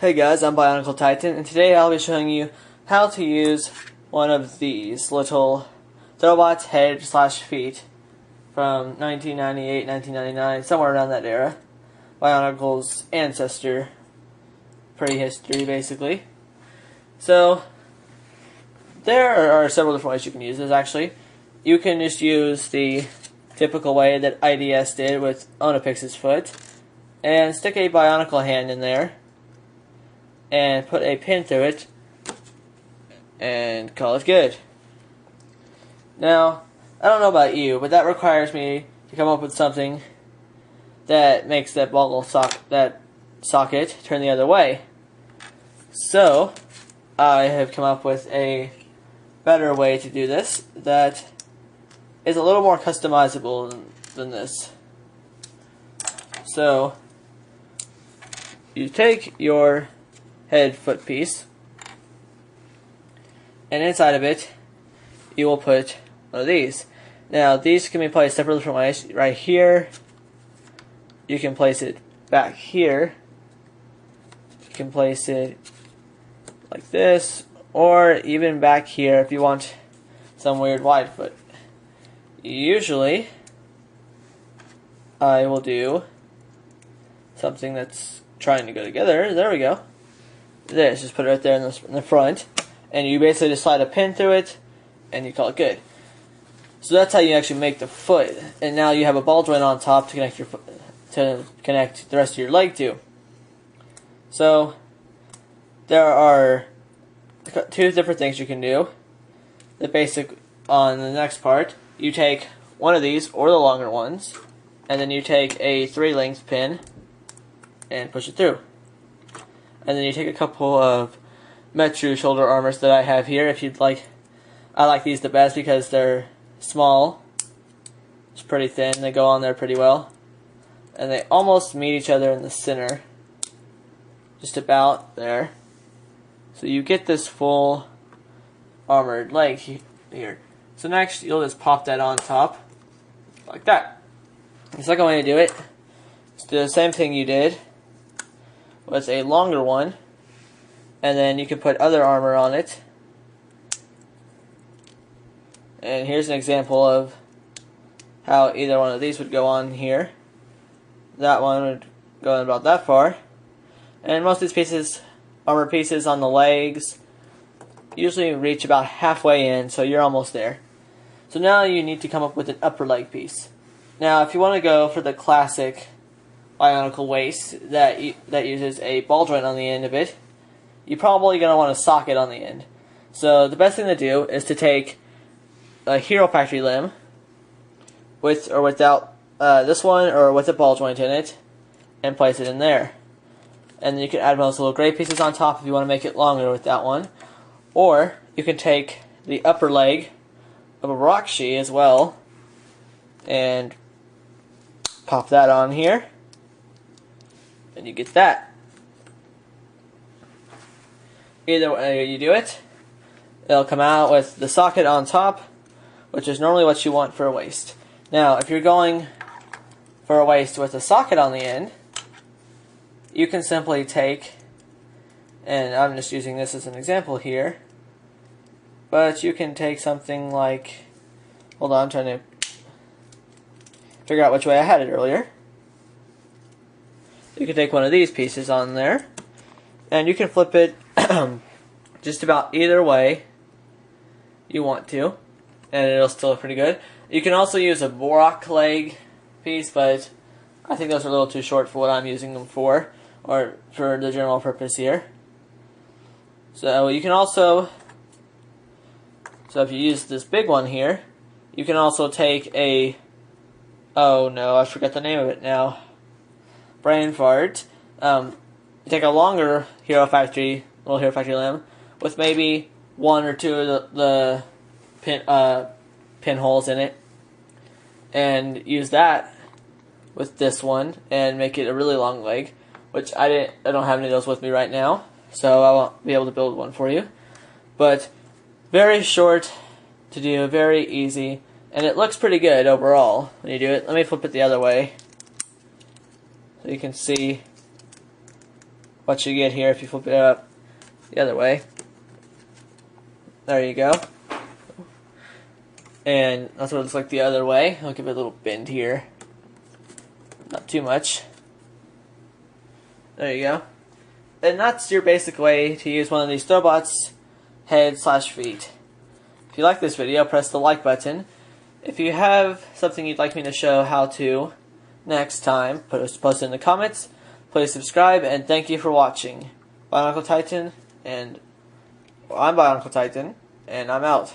Hey guys, I'm Bionicle Titan, and today I'll be showing you how to use one of these little Throwbots head/feet from 1998, 1999, somewhere around that era. Bionicle's ancestor, prehistory basically. So, there are several different ways you can use this actually. You can just use the typical way that IDS did with Onapix's foot, and stick a Bionicle hand in there, and put a pin through it, and call it good. Now, I don't know about you, but that requires me to come up with something that makes that socket turn the other way. So, I have come up with a better way to do this that is a little more customizable than this. So, you take your head foot piece, and inside of it you will put one of these. Now these can be placed several different ways. Right here, you can place it back here, you can place it like this, or even back here if you want some weird wide foot. Usually I will do something that's trying to go together. There we go. This, just put it right there in the front, and you basically just slide a pin through it, and you call it good. So that's how you actually make the foot, and now you have a ball joint on top to connect the rest of your leg to. So there are two different things you can do. The basic on the next part, you take one of these or the longer ones, and then you take a 3-length pin and push it through. And then you take a couple of Metru shoulder armors that I have here if you'd like. I like these the best because they're small, it's pretty thin, they go on there pretty well, and they almost meet each other in the center, just about there. So you get this full armored leg here. So next you'll just pop that on top, like that. The second way to do it is do the same thing you did with a longer one, and then you can put other armor on it. And here's an example of how either one of these would go on here. That one would go in about that far, and most of these pieces, armor pieces on the legs, usually reach about halfway in, so you're almost there. So now you need to come up with an upper leg piece. Now if you want to go for the classic Bionicle waist that uses a ball joint on the end of it, you're probably going to want a socket on the end. So the best thing to do is to take a Hero Factory limb, with or without this one, or with a ball joint in it, and place it in there. And then you can add those little gray pieces on top if you want to make it longer with that one. Or you can take the upper leg of a Rockshi as well, and pop that on here, and you get that. Either way you do it, it'll come out with the socket on top, which is normally what you want for a waist. Now, if you're going for a waist with a socket on the end, you can simply take, and I'm just using this as an example here, but you can take something like, hold on, I'm trying to figure out which way I had it earlier. You can take one of these pieces on there, and you can flip it just about either way you want to, and it'll still look pretty good. You can also use a Borak leg piece, but I think those are a little too short for what I'm using them for, or for the general purpose here. So you can also, so if you use this big one here, you can also take a, oh no, I forgot the name of it now, brain fart. You take a longer little Hero Factory limb with maybe one or two of the pinholes in it, and use that with this one and make it a really long leg, which I don't have any of those with me right now, so I won't be able to build one for you. But very short to do, very easy, and it looks pretty good overall when you do it. Let me flip it the other way so you can see what you get here if you flip it up the other way. There you go. And that's what it looks like the other way. I'll give it a little bend here. Not too much. There you go. And that's your basic way to use one of these Throwbots head/feet. If you like this video, press the like button. If you have something you'd like me to show how to next time, post it in the comments. Please subscribe, and thank you for watching. I'm Bionicle Titan, and I'm out.